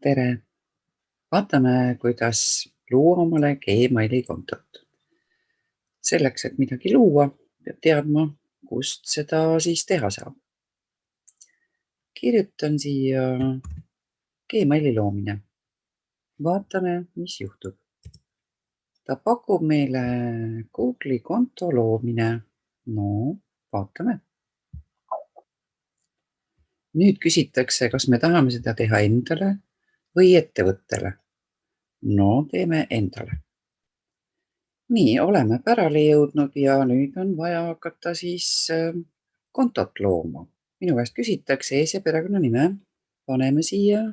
Tere! Vaatame, kuidas luua omale Gmaili kontot. Selleks, et midagi luua, peab teadma, kust seda siis teha saab. Kirjutan siia Gmaili loomine. Vaatame, mis juhtub. Ta pakub meile Google'i konto loomine. No, vaatame. Nüüd küsitakse, kas me tahame seda teha endale või ettevõttele. No, teeme endale. Nii, oleme pärale jõudnud ja nüüd on vaja hakata siis kontot looma. Minu käest küsitakse ees- ja perekonnanime. Paneme siia.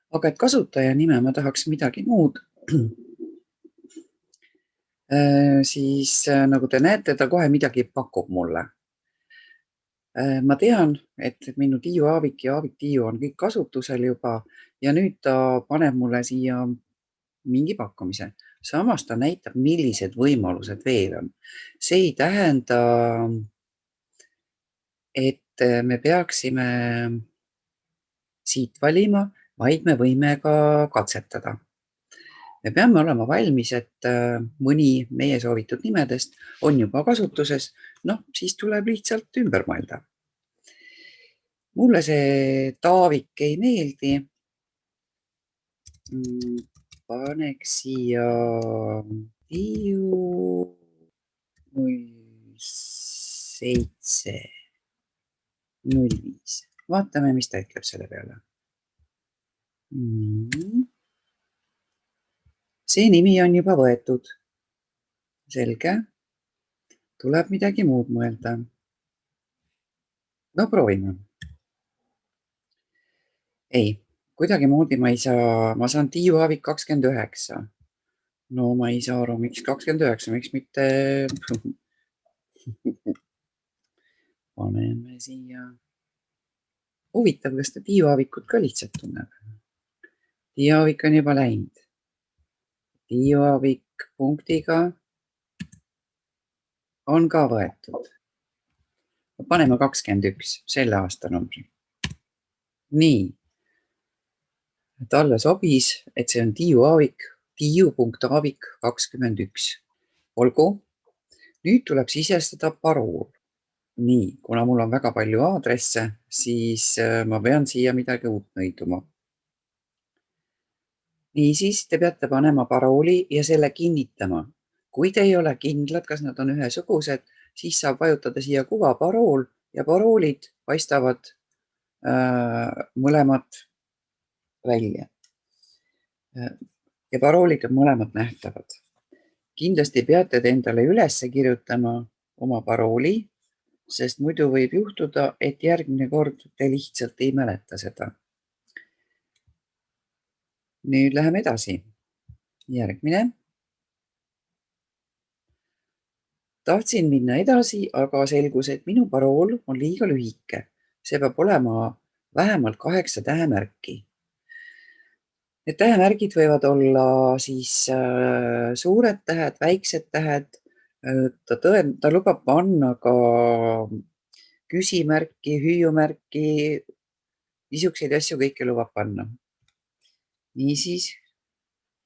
Aga et kasutaja nime ma tahaks midagi muud. Siis nagu te näete, ta kohe midagi pakub mulle. Ma tean, et minu Tiiu Aavik ja Aavik Tiiu on kõik kasutusel juba ja nüüd ta paneb mulle siia mingi pakkumise. Samas ta näitab, millised võimalused veel on. See ei tähenda, et me peaksime siit valima, vaid me võime ka katsetada. Me peame olema valmis, et mõni meie soovitud nimedest on juba kasutuses. No, siis tuleb lihtsalt ümber mõelda. Mulle see Taavik ei meeldi. Paneks siia Tiiu 0705. Vaatame, mis ta ütleb selle peale. See nimi on juba võetud. Selge. Tuleb midagi muud mõelda. No proovime. Ei, kuidagi moodi ma ei saa. Ma saan Tiiu Aavik 29. No ma ei saa aru, miks 29, miks mitte. Paneme siia. Huvitav, kas ta Tiiu Aavikut ka lihtsalt tunneb. Tiiu Aavik on juba läinud. Tiiu Aavik punktiga on ka võetud. Paneme 21, selle aastanumbri. Nii. Talle sobis, et see on Tiiu Aavik, Tiiu.Aavik 21. Olgu. Nüüd tuleb sisestada parool. Nii, kuna mul on väga palju aadresse, siis ma pean siia midagi uut nõiduma. Niisiis, te peate panema parooli ja selle kinnitama. Kui te ei ole kindlad, kas nad on ühesugused, siis saab vajutada siia kuva parool ja paroolid paistavad mõlemad välja. Ja paroolid on mõlemad nähtavad. Kindlasti peate te endale üles kirjutama oma parooli, sest muidu võib juhtuda, et järgmine kord te lihtsalt ei mäleta seda. Nüüd läheme edasi. Järgmine. Tahtsin minna edasi, aga selgus, et minu parool on liiga lühike. See peab olema vähemalt 8 tähemärki. Need tähemärgid võivad olla siis suured tähed, väiksed tähed. Ta lubab panna ka küsimärki, hüüumärki. Niisuguseid asju kõike lubab panna. Niisiis,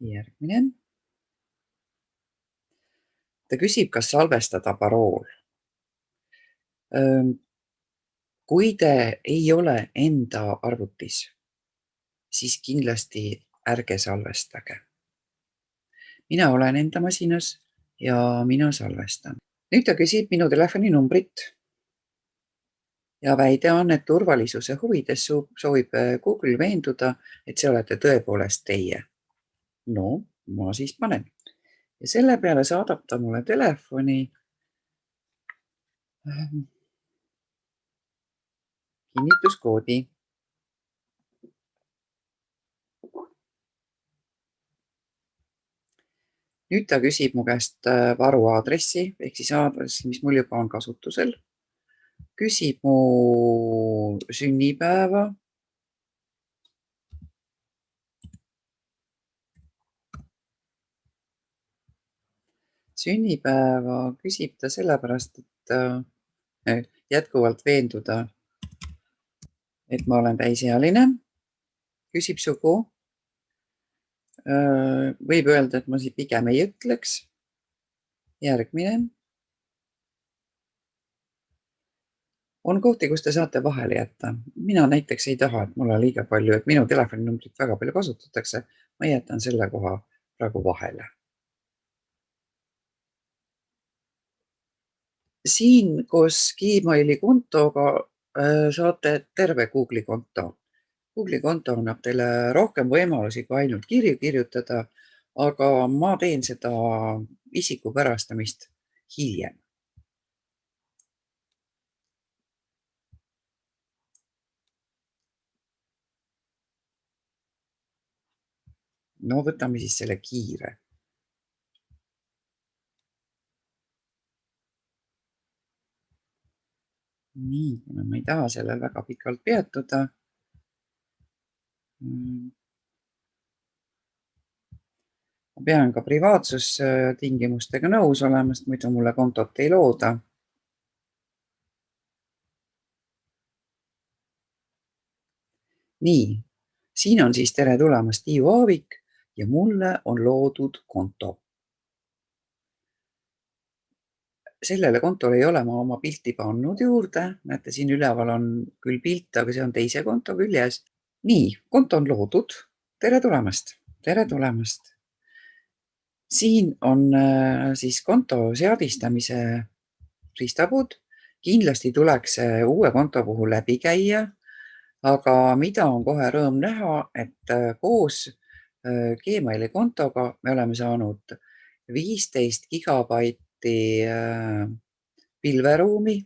järgmine. Ta küsib, kas salvestada parool. Kui te ei ole enda arvutis, siis kindlasti ärge salvestage. Mina olen enda masinas ja mina salvestan. Nüüd ta küsib minu telefoninumbrit ja väide on, et turvalisuse huvides soovib Google veenduda, et see olete tõepoolest teie. No, ma siis panen. Ja selle peale saadab ta mulle telefoni kinnituskoodi. Nüüd ta küsib mu käest varuaadressi, ehk siis aadressi, mis mul juba on kasutusel. Küsib mu sünnipäeva. Sünnipäeva küsib ta sellepärast, et jätkuvalt veenduda, et ma olen täisealine. küsib sugu. Võib öelda, et ma siin pigem ei ütleks. Järgmine. On kohti, kus te saate vahele jätta. Mina näiteks ei taha, et mulle liiga palju, et minu telefoninumbrit väga palju kasutatakse. Ma jätan selle koha praegu vahele. Siin koos Gmaili kontoga saate terve Google'i konto. Google'i konto annab teile rohkem võimalusi kui ainult kirju kirjutada, aga ma teen seda isikupärastamist hiljem. No võtame siis selle kiire. Nii, ma ei taha sellel väga pikalt peatuda. Ma pean ka privaatsustingimustega nõus olema, sest muidu mulle kontot ei looda. Nii, siin on siis tere tulemast Tiiu Aavik ja mulle on loodud konto. Sellele kontole ei ole ma oma pilti pannud juurde. Näete, siin üleval on küll pilt, aga see on teise konto küljes. Nii, konto on loodud. Tere tulemast. Tere tulemast. Siin on siis konto seadistamise riistapuud. Kindlasti tuleks uue konto puhul läbi käia, aga mida on kohe rõõm näha, et koos Gmaili kontoga me oleme saanud 15 gigabaiti pilveruumi.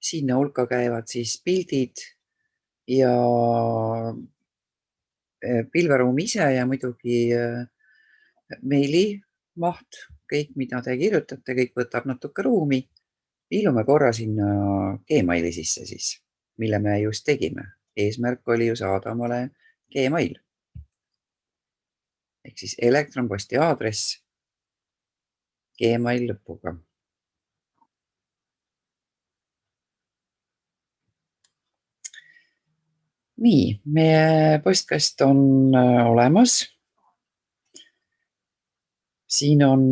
Sinna hulka käivad siis pildid ja pilveruum ise ja muidugi meilimaht, kõik, mida te kirjutate, kõik võtab natuke ruumi. Viilume korra sinna Gmaili sisse siis, mille me just tegime. Eesmärk oli ju saada omale Gmail. Ehk siis elektronposti aadress Gmail lõpuga. Nii, meie postkast on olemas. Siin on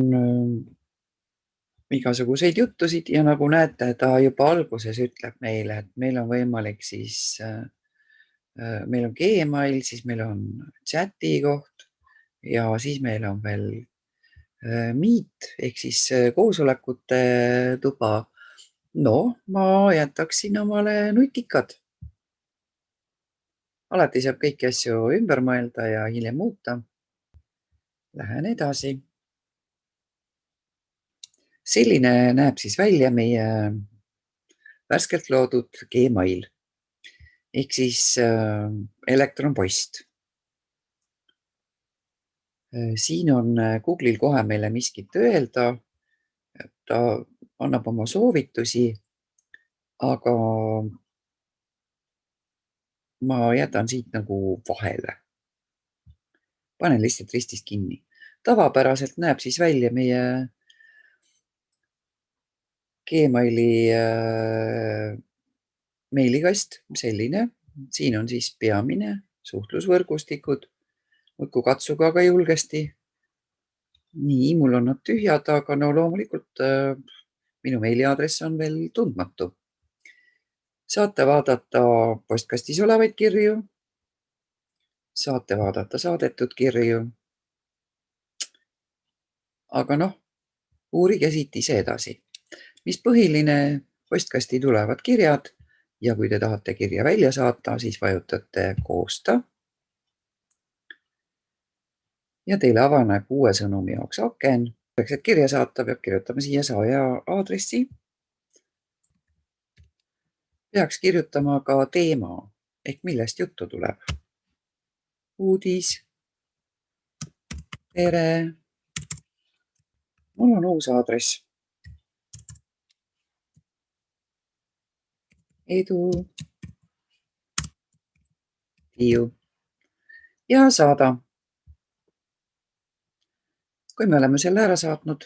igasuguseid juttusid ja nagu näete, ta juba alguses ütleb meile, et meil on võimalik siis, meil on Gmail, siis meil on chati koht ja siis meil on veel Meet ehk siis koosolekute tuba. No, ma jätaksin omale nutikad. Alati saab kõiki asju ümber mõelda ja hiljem muuta. Lähen edasi. Selline näeb siis välja meie värskelt loodud Gmail ehk siis elektronpost. Siin on Google'il kohe meile miskit öelda. Ta annab oma soovitusi, aga ma jätan siit nagu vahele. Panen lihtsalt ristist kinni. Tavapäraselt näeb siis välja meie Gmaili meilikast selline. Siin on siis peamine suhtlusvõrgustikud. Muudkui katsuge aga julgesti. Nii, mul on nad tühjad, aga no loomulikult minu meiliaadress on veel tundmatu. Saate vaadata postkastis olevaid kirju. Saate vaadata saadetud kirju. Aga noh, uurige siit ise edasi. Mis põhiline, postkasti tulevad kirjad ja kui te tahate kirja välja saata, siis vajutate koosta. Ja teile avaneb uue sõnumi jaoks aken. Selleks, et kirja saata, peab kirjutama siia saaja aadressi. Peaks kirjutama ka teema ehk millest juttu tuleb. Uudis. Tere. Mul on uus aadress. Edu. Tiiu. Ja saada. Kui me oleme selle ära saatnud,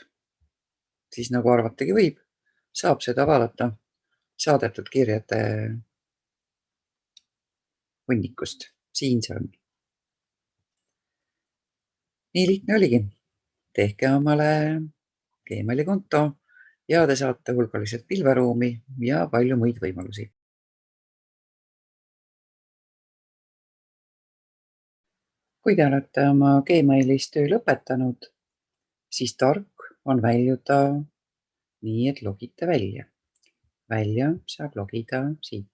siis nagu arvatagi võib, saab seda vaadata saadetud kirjade hunnikust. Siin see on. Nii lihtne oligi. Tehke omale Gmaili konto ja te saate hulgaliselt pilveruumi ja palju muid võimalusi. Kui te olete oma Gmailis töö lõpetanud, siis tark on väljuda nii, et logite välja. Välja saab logida siit.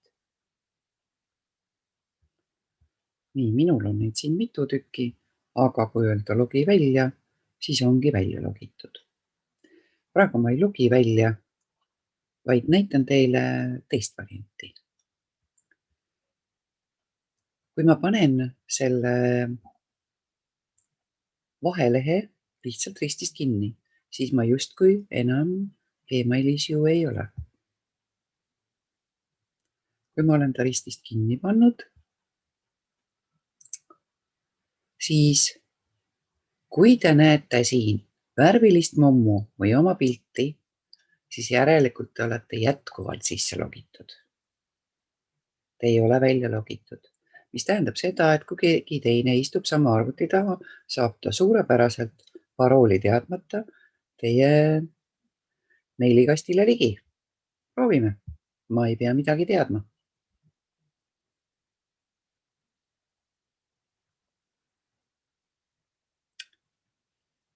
Nii, minul on neid siin mitu tükki, aga kui öelda logi välja, siis ongi välja logitud. Praegu ma ei logi välja, vaid näitan teile teist varianti. Kui ma panen selle vahelehe lihtsalt ristist kinni, siis ma justkui enam Gmailis ju ei ole. Kui ma olen ta ristist kinni pannud, siis kui te näete siin värvilist mummu või oma pilti, siis järelikult te olete jätkuvalt sisse logitud. Te ei ole välja logitud, mis tähendab seda, et kui keegi teine istub sama arvuti taha, saab ta suurepäraselt parooli teadmata teie meilikastile ligi. Proovime. Ma ei pea midagi teadma.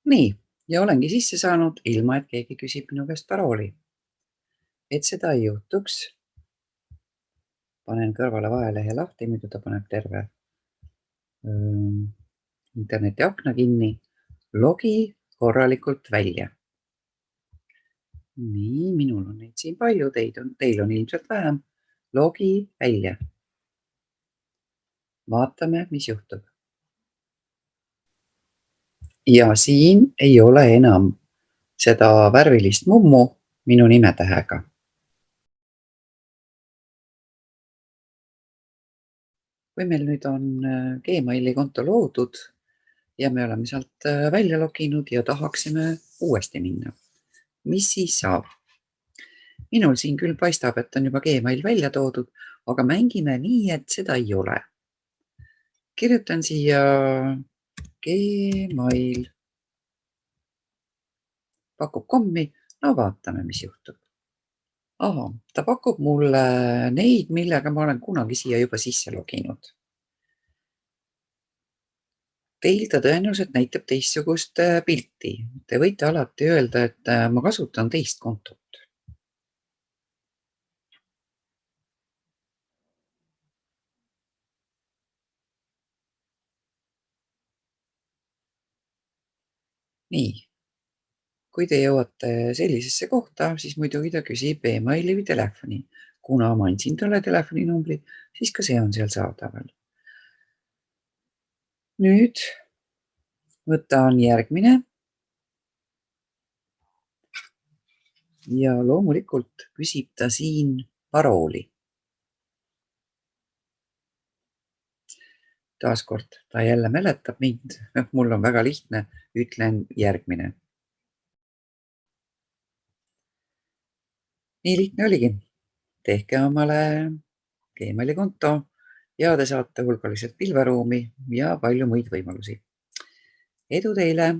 Nii, ja olengi sisse saanud, ilma et keegi küsib minu käest parooli. Et seda ei juhtuks, panen kõrvale vahelehe lahti, muidu ta paneb terve internetiakna kinni. Logi korralikult välja. Nii, minul on neid siin palju, teil on ilmselt vähem. Logi välja. Vaatame, mis juhtub. Ja siin ei ole enam seda värvilist mummu minu nimetähega. Kui meil nüüd on Gmaili konto loodud ja me oleme sealt välja loginud ja tahaksime uuesti minna, mis siis saab? Minul siin küll paistab, et on juba Gmail välja toodud, aga mängime nii, et seda ei ole. Kirjutan siia Gmail. Pakub kommi, no vaatame, mis juhtub. Aha, ta pakub mulle neid, millega ma olen kunagi siia juba sisse loginud. Teil ta tõenäoliselt näitab teistsugust pilti. Te võite alati öelda, et ma kasutan teist kontot. Nii, kui te jõuate sellisesse kohta, siis muidugi ta küsib emaili või telefoni. Kuna ma andsin talle telefoninumbri, siis ka see on seal saadaval. Nüüd võtan järgmine. Ja loomulikult küsib ta siin parooli. Taaskord ta jälle mäletab mind. Mul on väga lihtne, ütlen järgmine. Nii lihtne oligi. Tehke omale Gmaili konto ja te saate hulgaliselt pilveruumi ja palju muid võimalusi. Edu teile!